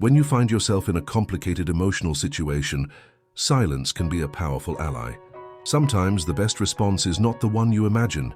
When you find yourself in a complicated emotional situation, silence can be a powerful ally. Sometimes the best response is not the one you imagine.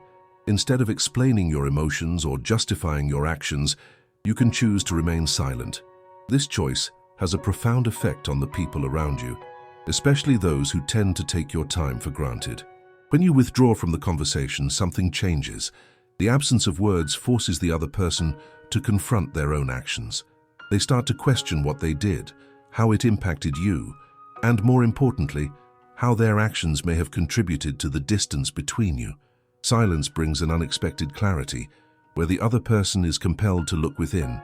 Instead of explaining your emotions or justifying your actions, you can choose to remain silent. This choice has a profound effect on the people around you, especially those who tend to take your time for granted. When you withdraw from the conversation, something changes. The absence of words forces the other person to confront their own actions. They start to question what they did, how it impacted you, and more importantly, how their actions may have contributed to the distance between you. Silence brings an unexpected clarity, where the other person is compelled to look within.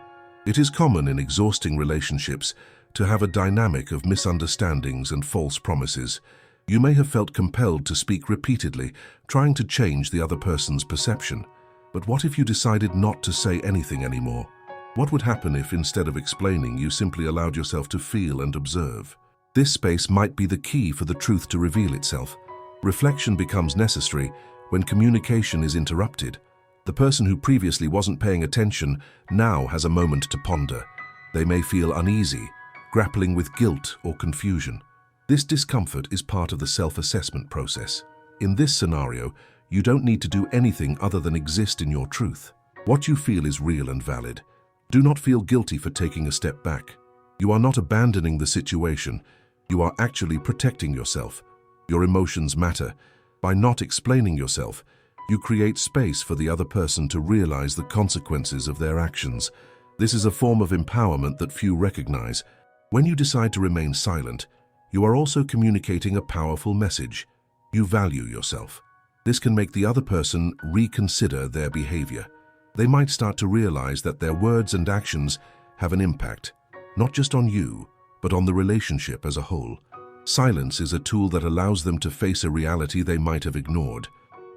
It is common in exhausting relationships to have a dynamic of misunderstandings and false promises. You may have felt compelled to speak repeatedly, trying to change the other person's perception. But what if you decided not to say anything anymore? What would happen if, instead of explaining, you simply allowed yourself to feel and observe? This space might be the key for the truth to reveal itself. Reflection becomes necessary when communication is interrupted. The person who previously wasn't paying attention now has a moment to ponder. They may feel uneasy, grappling with guilt or confusion. This discomfort is part of the self-assessment process. In this scenario, you don't need to do anything other than exist in your truth. What you feel is real and valid. Do not feel guilty for taking a step back. You are not abandoning the situation. You are actually protecting yourself. Your emotions matter. By not explaining yourself, you create space for the other person to realize the consequences of their actions. This is a form of empowerment that few recognize. When you decide to remain silent, you are also communicating a powerful message. You value yourself. This can make the other person reconsider their behavior. They might start to realize that their words and actions have an impact, not just on you, but on the relationship as a whole. Silence is a tool that allows them to face a reality they might have ignored.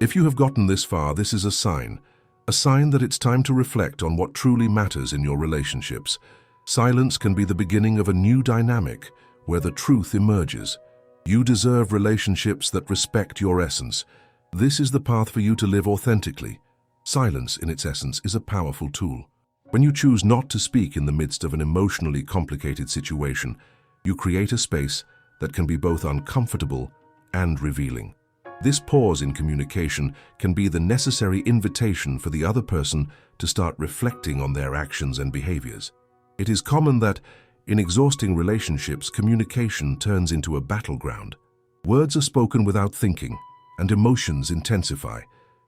If you have gotten this far, this is a sign that it's time to reflect on what truly matters in your relationships. Silence can be the beginning of a new dynamic where the truth emerges. You deserve relationships that respect your essence. This is the path for you to live authentically. Silence, in its essence, is a powerful tool. When you choose not to speak in the midst of an emotionally complicated situation, you create a space that can be both uncomfortable and revealing. This pause in communication can be the necessary invitation for the other person to start reflecting on their actions and behaviors. It is common that, in exhausting relationships, communication turns into a battleground. Words are spoken without thinking, and emotions intensify.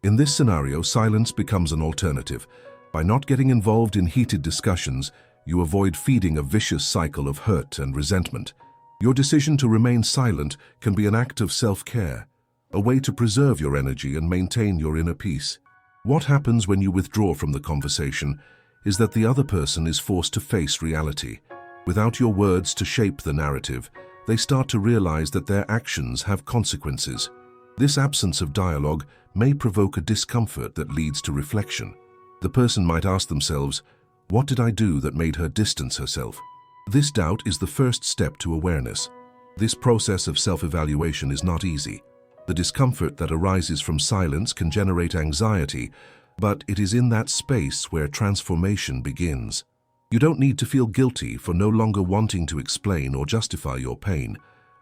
In this scenario, silence becomes an alternative. By not getting involved in heated discussions, you avoid feeding a vicious cycle of hurt and resentment. Your decision to remain silent can be an act of self-care, a way to preserve your energy and maintain your inner peace. What happens when you withdraw from the conversation is that the other person is forced to face reality. Without your words to shape the narrative, they start to realize that their actions have consequences. This absence of dialogue may provoke a discomfort that leads to reflection. The person might ask themselves, "What did I do that made her distance herself?" This doubt is the first step to awareness. This process of self-evaluation is not easy. The discomfort that arises from silence can generate anxiety, but it is in that space where transformation begins. You don't need to feel guilty for no longer wanting to explain or justify your pain.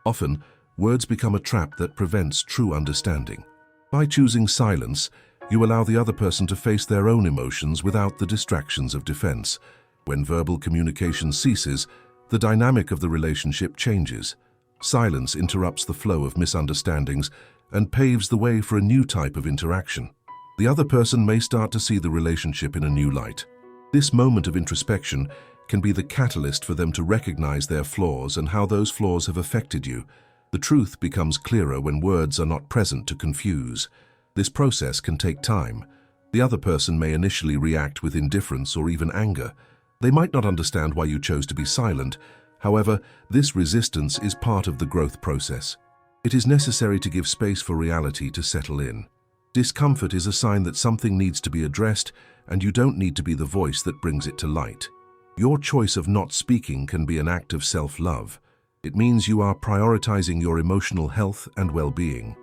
Often, words become a trap that prevents true understanding. By choosing silence, you allow the other person to face their own emotions without the distractions of defense. When verbal communication ceases, the dynamic of the relationship changes. Silence interrupts the flow of misunderstandings and paves the way for a new type of interaction. The other person may start to see the relationship in a new light. This moment of introspection can be the catalyst for them to recognize their flaws and how those flaws have affected you. The truth becomes clearer when words are not present to confuse. This process can take time. The other person may initially react with indifference or even anger. They might not understand why you chose to be silent. However, this resistance is part of the growth process. It is necessary to give space for reality to settle in. Discomfort is a sign that something needs to be addressed, and you don't need to be the voice that brings it to light. Your choice of not speaking can be an act of self-love. It means you are prioritizing your emotional health and well-being.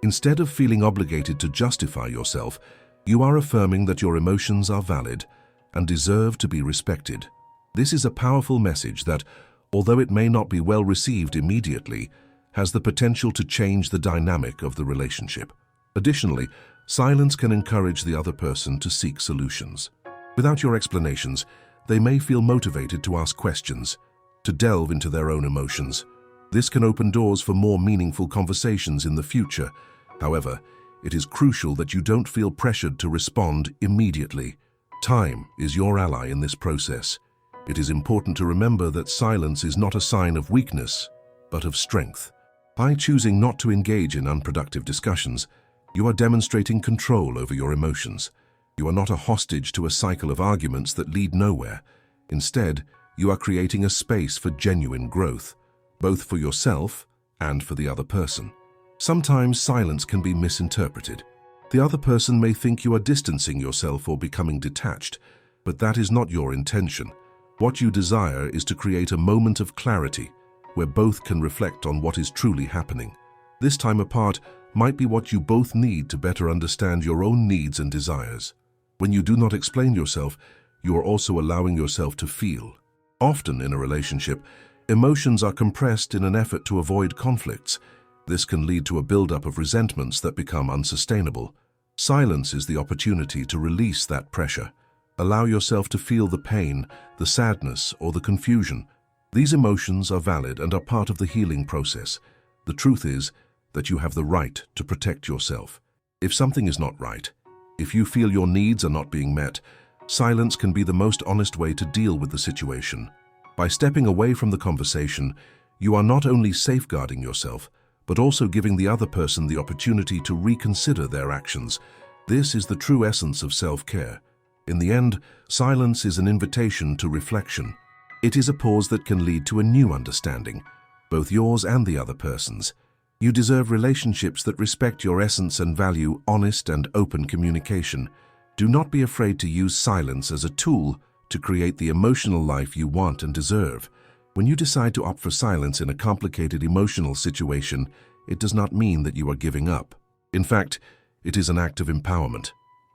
Instead of feeling obligated to justify yourself, you are affirming that your emotions are valid and deserve to be respected. This is a powerful message that, although it may not be well received immediately, has the potential to change the dynamic of the relationship. Additionally, silence can encourage the other person to seek solutions. Without your explanations, they may feel motivated to ask questions, to delve into their own emotions. This can open doors for more meaningful conversations in the future. However, it is crucial that you don't feel pressured to respond immediately. Time is your ally in this process. It is important to remember that silence is not a sign of weakness, but of strength. By choosing not to engage in unproductive discussions, you are demonstrating control over your emotions. You are not a hostage to a cycle of arguments that lead nowhere. Instead, you are creating a space for genuine growth, both for yourself and for the other person. Sometimes silence can be misinterpreted. The other person may think you are distancing yourself or becoming detached, but that is not your intention. What you desire is to create a moment of clarity where both can reflect on what is truly happening. This time apart might be what you both need to better understand your own needs and desires. When you do not explain yourself, you are also allowing yourself to feel. Often in a relationship, emotions are compressed in an effort to avoid conflicts. This can lead to a buildup of resentments that become unsustainable. Silence is the opportunity to release that pressure. Allow yourself to feel the pain, the sadness, or the confusion. These emotions are valid and are part of the healing process. The truth is that you have the right to protect yourself. If something is not right, if you feel your needs are not being met, silence can be the most honest way to deal with the situation. By stepping away from the conversation, you are not only safeguarding yourself, but also giving the other person the opportunity to reconsider their actions. This is the true essence of self-care. In the end, silence is an invitation to reflection. It is a pause that can lead to a new understanding, both yours and the other person's. You deserve relationships that respect your essence and value honest and open communication. Do not be afraid to use silence as a tool to create the emotional life you want and deserve. When you decide to opt for silence in a complicated emotional situation, it does not mean that you are giving up. In fact, it is an act of empowerment.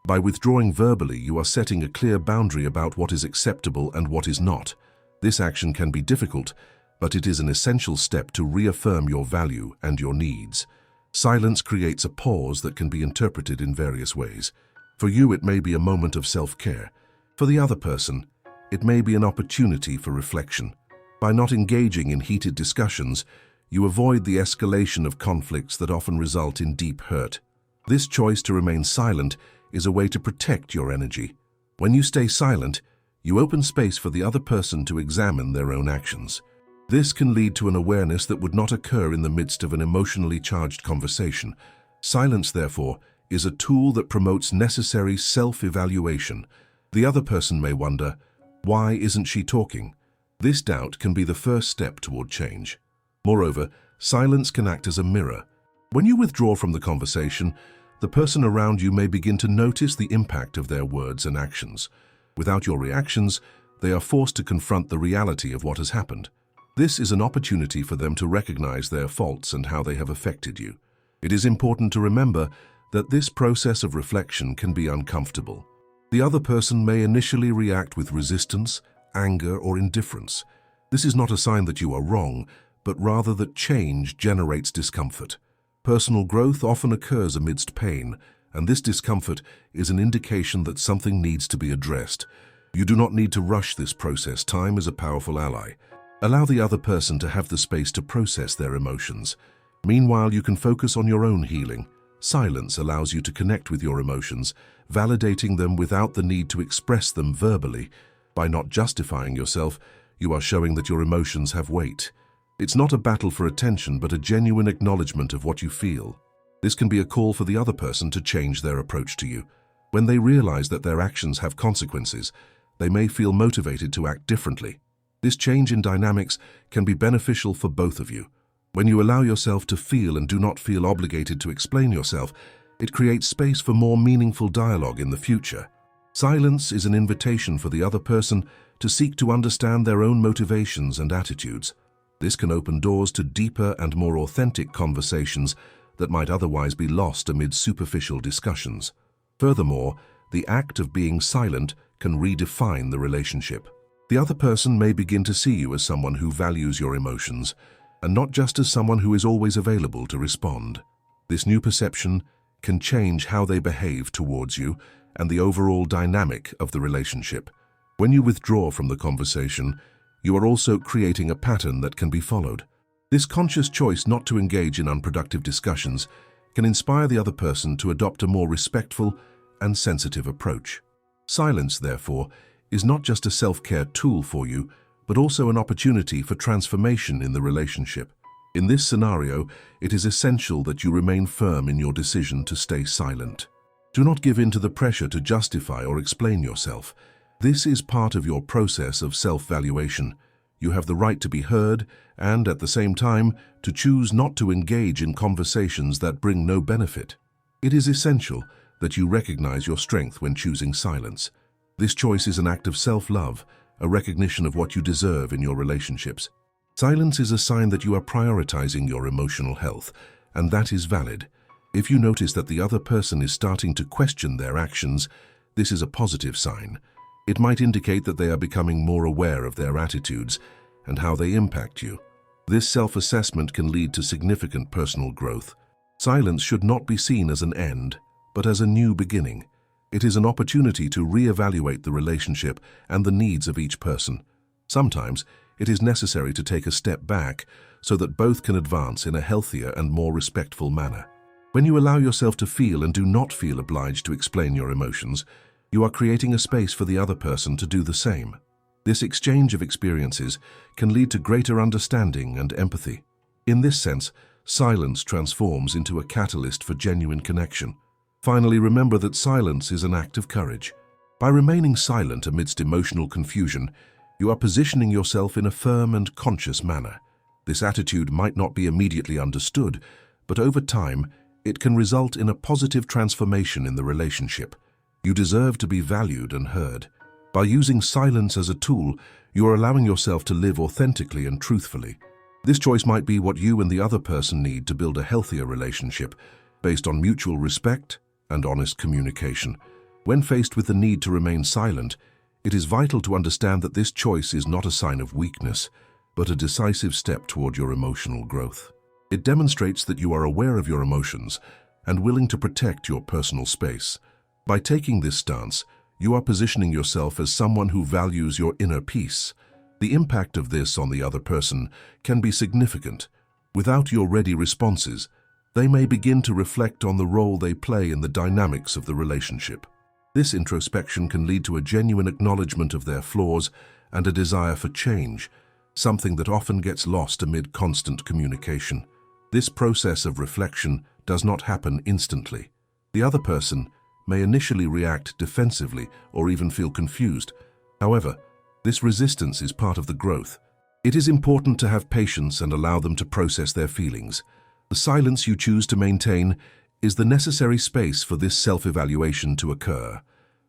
By withdrawing verbally, you are setting a clear boundary about what is acceptable and what is not. This action can be difficult, but it is an essential step to reaffirm your value and your needs. Silence creates a pause that can be interpreted in various ways. For you, it may be a moment of self-care. For the other person, it may be an opportunity for reflection. By not engaging in heated discussions, you avoid the escalation of conflicts that often result in deep hurt. This choice to remain silent is a way to protect your energy. When you stay silent, you open space for the other person to examine their own actions. This can lead to an awareness that would not occur in the midst of an emotionally charged conversation. Silence, therefore, is a tool that promotes necessary self-evaluation. The other person may wonder, why isn't she talking? This doubt can be the first step toward change. Moreover, silence can act as a mirror. When you withdraw from the conversation, the person around you may begin to notice the impact of their words and actions. Without your reactions, they are forced to confront the reality of what has happened. This is an opportunity for them to recognize their faults and how they have affected you. It is important to remember that this process of reflection can be uncomfortable. The other person may initially react with resistance, anger, or indifference. This is not a sign that you are wrong, but rather that change generates discomfort. Personal growth often occurs amidst pain, and this discomfort is an indication that something needs to be addressed. You do not need to rush this process. Time is a powerful ally. Allow the other person to have the space to process their emotions. Meanwhile, you can focus on your own healing. Silence allows you to connect with your emotions, validating them without the need to express them verbally. By not justifying yourself, you are showing that your emotions have weight. It's not a battle for attention, but a genuine acknowledgement of what you feel. This can be a call for the other person to change their approach to you. When they realize that their actions have consequences, they may feel motivated to act differently. This change in dynamics can be beneficial for both of you. When you allow yourself to feel and do not feel obligated to explain yourself, it creates space for more meaningful dialogue in the future. Silence is an invitation for the other person to seek to understand their own motivations and attitudes. This can open doors to deeper and more authentic conversations that might otherwise be lost amid superficial discussions. Furthermore, the act of being silent can redefine the relationship. The other person may begin to see you as someone who values your emotions, and not just as someone who is always available to respond. This new perception can change how they behave towards you and the overall dynamic of the relationship. When you withdraw from the conversation, you are also creating a pattern that can be followed. This conscious choice not to engage in unproductive discussions can inspire the other person to adopt a more respectful and sensitive approach. Silence, therefore, is not just a self-care tool for you, but also an opportunity for transformation in the relationship. In this scenario, it is essential that you remain firm in your decision to stay silent. Do not give in to the pressure to justify or explain yourself. This is part of your process of self-valuation. You have the right to be heard and, at the same time, to choose not to engage in conversations that bring no benefit. It is essential that you recognize your strength when choosing silence. This choice is an act of self-love, a recognition of what you deserve in your relationships. Silence is a sign that you are prioritizing your emotional health, and that is valid. If you notice that the other person is starting to question their actions, this is a positive sign. It might indicate that they are becoming more aware of their attitudes and how they impact you. This self-assessment can lead to significant personal growth. Silence should not be seen as an end, but as a new beginning. It is an opportunity to reevaluate the relationship and the needs of each person. Sometimes, it is necessary to take a step back so that both can advance in a healthier and more respectful manner. When you allow yourself to feel and do not feel obliged to explain your emotions, you are creating a space for the other person to do the same. This exchange of experiences can lead to greater understanding and empathy. In this sense, silence transforms into a catalyst for genuine connection. Finally, remember that silence is an act of courage. By remaining silent amidst emotional confusion, you are positioning yourself in a firm and conscious manner. This attitude might not be immediately understood, but over time, it can result in a positive transformation in the relationship. You deserve to be valued and heard. By using silence as a tool, you are allowing yourself to live authentically and truthfully. This choice might be what you and the other person need to build a healthier relationship, based on mutual respect and honest communication. When faced with the need to remain silent, it is vital to understand that this choice is not a sign of weakness, but a decisive step toward your emotional growth. It demonstrates that you are aware of your emotions and willing to protect your personal space. By taking this stance, you are positioning yourself as someone who values your inner peace. The impact of this on the other person can be significant. Without your ready responses, they may begin to reflect on the role they play in the dynamics of the relationship. This introspection can lead to a genuine acknowledgement of their flaws and a desire for change, something that often gets lost amid constant communication. This process of reflection does not happen instantly. The other person may initially react defensively or even feel confused. However, this resistance is part of the growth. It is important to have patience and allow them to process their feelings. The silence you choose to maintain is the necessary space for this self-evaluation to occur.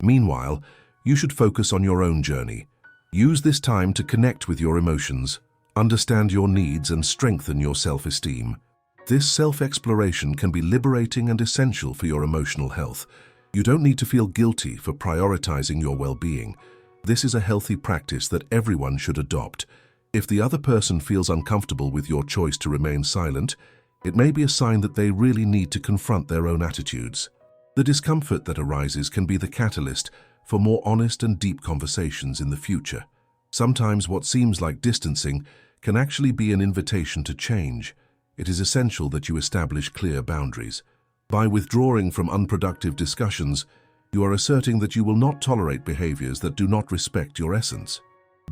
Meanwhile, you should focus on your own journey. Use this time to connect with your emotions, understand your needs, and strengthen your self-esteem. This self-exploration can be liberating and essential for your emotional health. You don't need to feel guilty for prioritizing your well-being. This is a healthy practice that everyone should adopt. If the other person feels uncomfortable with your choice to remain silent, it may be a sign that they really need to confront their own attitudes. The discomfort that arises can be the catalyst for more honest and deep conversations in the future. Sometimes what seems like distancing can actually be an invitation to change. It is essential that you establish clear boundaries. By withdrawing from unproductive discussions, you are asserting that you will not tolerate behaviors that do not respect your essence.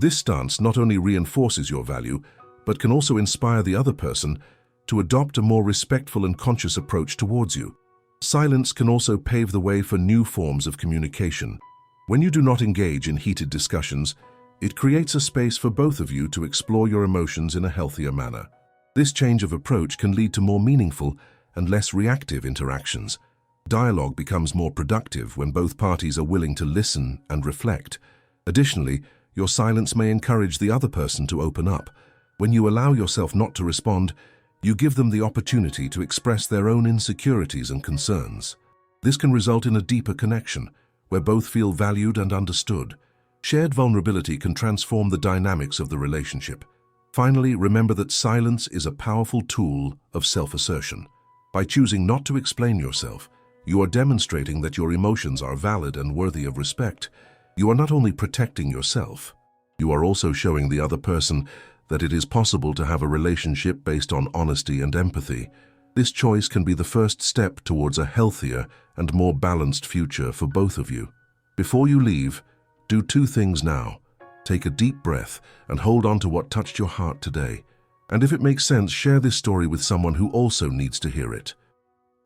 This stance not only reinforces your value, but can also inspire the other person to adopt a more respectful and conscious approach towards you. Silence can also pave the way for new forms of communication. When you do not engage in heated discussions, it creates a space for both of you to explore your emotions in a healthier manner. This change of approach can lead to more meaningful and less reactive interactions. Dialogue becomes more productive when both parties are willing to listen and reflect. Additionally, your silence may encourage the other person to open up. When you allow yourself not to respond, you give them the opportunity to express their own insecurities and concerns. This can result in a deeper connection, where both feel valued and understood. Shared vulnerability can transform the dynamics of the relationship. Finally, remember that silence is a powerful tool of self-assertion. By choosing not to explain yourself, you are demonstrating that your emotions are valid and worthy of respect. You are not only protecting yourself, you are also showing the other person that it is possible to have a relationship based on honesty and empathy. This choice can be the first step towards a healthier and more balanced future for both of you. Before you leave, do two things now. Take a deep breath and hold on to what touched your heart today. And if it makes sense, share this story with someone who also needs to hear it.